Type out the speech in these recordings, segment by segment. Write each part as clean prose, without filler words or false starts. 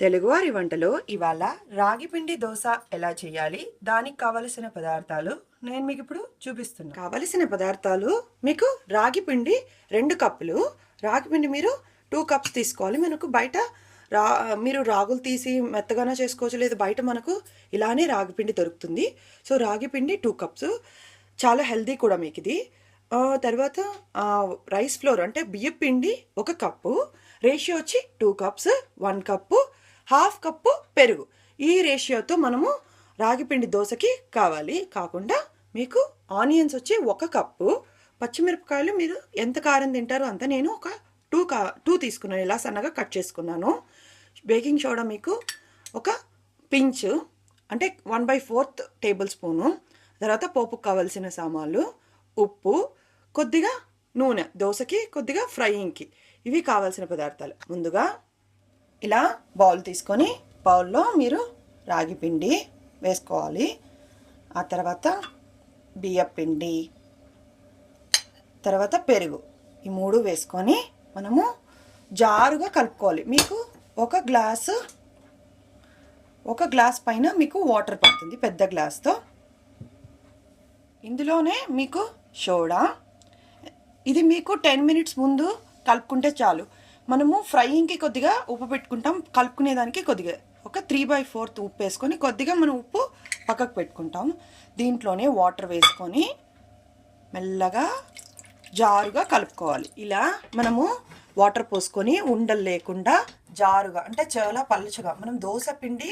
తెలుగువారి వంటలో ఇవాళ రాగి పిండి దోశ ఎలా చేయాలి, దానికి కావలసిన పదార్థాలు నేను మీకు ఇప్పుడు చూపిస్తున్నాను. కావలసిన పదార్థాలు మీకు రాగి పిండి 2 కప్పులు. రాగి పిండి మీరు 2 కప్స్ తీసుకోవాలి. మనకు బయట మీరు రాగులు తీసి మెత్తగానే చేసుకోవచ్చు, లేదు బయట మనకు ఇలానే రాగి పిండి దొరుకుతుంది. సో రాగి పిండి 2 కప్స్, చాలా హెల్దీ కూడా మీకు ఇది. తర్వాత రైస్ ఫ్లోర్ అంటే బియ్యం పిండి 1 కప్పు, రేషియో వచ్చి 2 కప్స్, 1 కప్పు, 1/2 కప్పు పెరుగు. ఈ రేషియోతో మనము రాగిపిండి దోశకి కాకుండా మీకు ఆనియన్స్ వచ్చి 1 కప్పు, పచ్చిమిరపకాయలు మీరు ఎంత కారం తింటారో అంత, నేను ఒక 2 తీసుకున్నాను, ఇలా సన్నగా కట్ చేసుకున్నాను. బేకింగ్ సోడా మీకు ఒక పించ్ అంటే 1/4 టేబుల్ స్పూను. తర్వాత పోపుకు కావాల్సిన సామాన్లు, ఉప్పు, కొద్దిగా నూనె, దోశకి కొద్దిగా ఫ్రైయింగ్కి, ఇవి కావాల్సిన పదార్థాలు. ముందుగా ఇలా బౌల్ తీసుకొని బౌల్లో మీరు రాగి పిండి వేసుకోవాలి. ఆ తర్వాత బియ్యం పిండి, తర్వాత పెరుగు, ఈ 3 వేసుకొని మనము జారుగా కలుపుకోవాలి. మీకు ఒక గ్లాస్ పైన మీకు వాటర్ పడుతుంది, పెద్ద గ్లాస్తో. ఇందులోనే మీకు సోడా, ఇది మీకు 10 మినిట్స్ ముందు కలుపుకుంటే చాలు. మనము ఫ్రైయింగ్కి కొద్దిగా ఉప్పు పెట్టుకుంటాం, కలుపుకునేదానికి కొద్దిగా ఒక 3/4 ఉప్పు వేసుకొని కొద్దిగా మనం ఉప్పు పక్కకు పెట్టుకుంటాం. దీంట్లోనే వాటర్ వేసుకొని మెల్లగా జారుగా కలుపుకోవాలి. ఇలా మనము వాటర్ పోసుకొని ఉండలు లేకుండా జారుగా, అంటే చాలా పలుచగా, మనం దోశ పిండి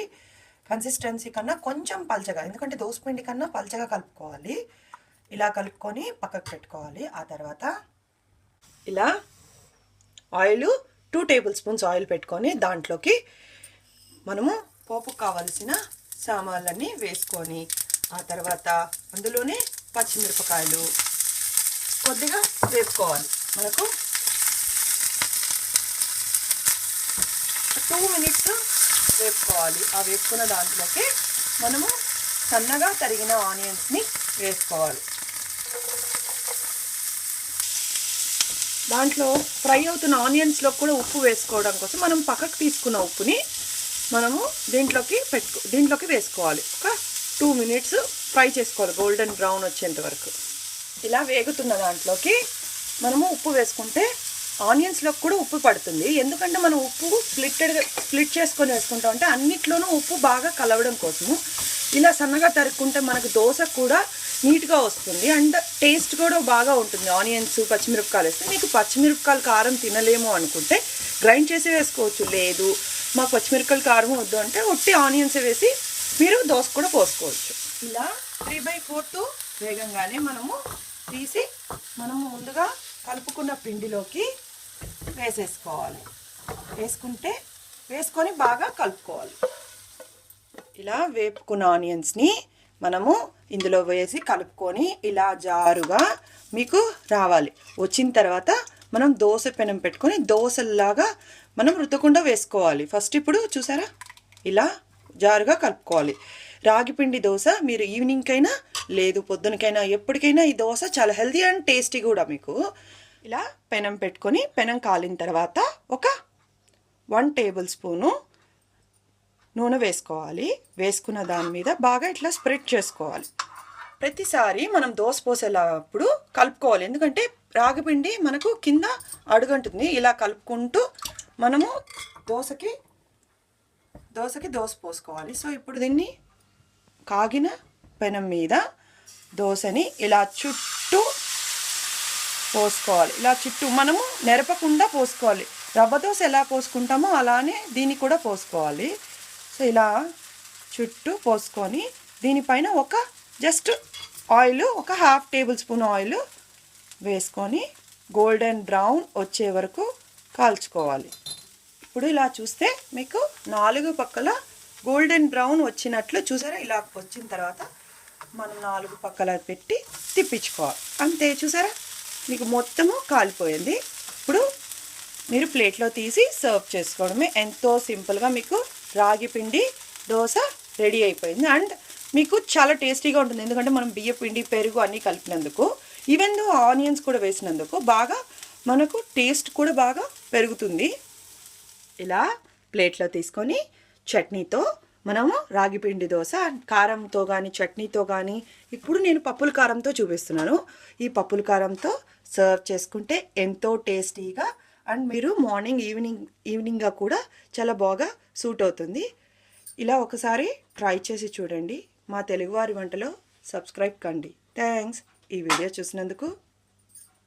కన్సిస్టెన్సీ కన్నా కొంచెం పలుచగా, ఎందుకంటే దోశ పిండి కన్నా పలుచగా కలుపుకోవాలి. ఇలా కలుపుకొని పక్కకు పెట్టుకోవాలి. ఆ తర్వాత ఇలా ఆయిల్ 2 టేబుల్ స్పూన్స్ ఆయిల్ పెట్టుకొని దాంట్లోకి మనము పోపుకు కావాల్సిన సామాన్లన్నీ వేసుకొని, ఆ తర్వాత అందులోనే పచ్చిమిరపకాయలు కొద్దిగా వేసుకోవాలి. మనకు 2 మినిట్స్ వేసుకోవాలి. ఆ వేసుకున్న దాంట్లోకి మనము సన్నగా తరిగిన ఆనియన్స్ని వేసుకోవాలి. దాంట్లో ఫ్రై అవుతున్న ఆనియన్స్లో కూడా ఉప్పు వేసుకోవడం కోసం మనం పక్కకు తీసుకున్న ఉప్పుని మనము దీంట్లోకి వేసుకోవాలి. ఒక 2 మినిట్స్ ఫ్రై చేసుకోవాలి, గోల్డెన్ బ్రౌన్ వచ్చేంత వరకు. ఇలా వేగుతున్న దాంట్లోకి మనము ఉప్పు వేసుకుంటే ఆనియన్స్లోకి కూడా ఉప్పు పడుతుంది. ఎందుకంటే మనం ఉప్పు స్ప్లిట్ చేసుకొని వేసుకుంటాం, అంటే అన్నిట్లోనూ ఉప్పు బాగా కలవడం కోసము. ఇలా సన్నగా తరుక్కుంటే మనకు దోశ కూడా నీట్గా వస్తుంది అండ్ టేస్ట్ కూడా బాగా ఉంటుంది. ఆనియన్స్, పచ్చిమిరపకాయలు వేస్తే, మీకు పచ్చిమిరపకాయలు కారం తినలేము అనుకుంటే గ్రైండ్ చేసి వేసుకోవచ్చు, లేదు మాకు పచ్చిమిరపకాయలు కారం వద్దు అంటే ఒట్టి ఆనియన్స్ వేసి మీరు దోశ కూడా పోసుకోవచ్చు. ఇలా 3/4 వేగంగానే మనము తీసి ముందుగా కలుపుకున్న పిండిలోకి వేసేసుకోవాలి. వేసుకొని బాగా కలుపుకోవాలి. ఇలా వేపుకున్న ఆనియన్స్ని మనము ఇందులో వేసి కలుపుకొని ఇలా జారుగా మీకు రావాలి. వచ్చిన తర్వాత మనం దోశ పెనం పెట్టుకొని దోశలాగా మనం రుద్దకుండా వేసుకోవాలి. ఫస్ట్ ఇప్పుడు చూసారా, ఇలా జారుగా కలుపుకోవాలి. రాగిపిండి దోశ మీరు ఈవినింగ్కైనా లేదు పొద్దునకైనా ఎప్పటికైనా ఈ దోశ చాలా హెల్తీ అండ్ టేస్టీ కూడా. మీకు ఇలా పెనం పెట్టుకొని పెనం కాలిన తర్వాత ఒక 1 టేబుల్ స్పూను నూనె వేసుకోవాలి. వేసుకున్న దాని మీద బాగా ఇట్లా స్ప్రెడ్ చేసుకోవాలి. ప్రతిసారి మనం దోశ పోసేటప్పుడు కలుపుకోవాలి, ఎందుకంటే రాగిపిండి మనకు కింద అడుగంటుంది. ఇలా కలుపుకుంటూ మనము దోశకి దోశ పోసుకోవాలి. సో ఇప్పుడు దీన్ని కాగిన పెనం మీద దోశని ఇలా చుట్టూ పోసుకోవాలి. ఇలా చుట్టూ మనము నెరపకుండా పోసుకోవాలి. రవ్వ దోశ ఎలా పోసుకుంటామో అలానే దీన్ని కూడా పోసుకోవాలి. సో ఇలా చుట్టూ పోసుకొని దీనిపైన ఒక జస్ట్ ఆయిల్, ఒక 1/2 టేబుల్ స్పూన్ ఆయిల్ వేసుకొని గోల్డెన్ బ్రౌన్ వచ్చే వరకు కాల్చుకోవాలి. ఇప్పుడు ఇలా చూస్తే మీకు 4 పక్కల గోల్డెన్ బ్రౌన్ వచ్చినట్లు చూసారా. ఇలా వచ్చిన తర్వాత మనం 4 పక్కల పెట్టి తిప్పించుకోవాలి. అంతే, చూసారా మీకు మొత్తము కాలిపోయింది. ఇప్పుడు మీరు ప్లేట్లో తీసి సర్వ్ చేసుకోవడమే. ఎంతో సింపుల్గా మీకు రాగి పిండి దోశ రెడీ అయిపోయింది. అండ్ మీకు చాలా టేస్టీగా ఉంటుంది, ఎందుకంటే మనం బియ్య పిండి, పెరుగు అన్నీ కలిపినందుకు, ఈవెన్ దో ఆనియన్స్ కూడా వేసినందుకు బాగా మనకు టేస్ట్ కూడా బాగా పెరుగుతుంది. ఇలా ప్లేట్లో తీసుకొని చట్నీతో మనము రాగి పిండి దోశ కారంతో కానీ చట్నీతో కానీ, ఇప్పుడు నేను పప్పుల కారంతో చూపిస్తున్నాను. ఈ పప్పుల కారంతో సర్వ్ చేసుకుంటే ఎంతో టేస్టీగా అండ్ మీరు మార్నింగ్ ఈవినింగ్గా కూడా చాలా బాగా సూట్ అవుతుంది. ఇలా ఒకసారి ట్రై చేసి చూడండి. మా తెలుగువారి వంటలో సబ్స్క్రైబ్ కండి. థ్యాంక్స్ ఈ వీడియో చూసినందుకు.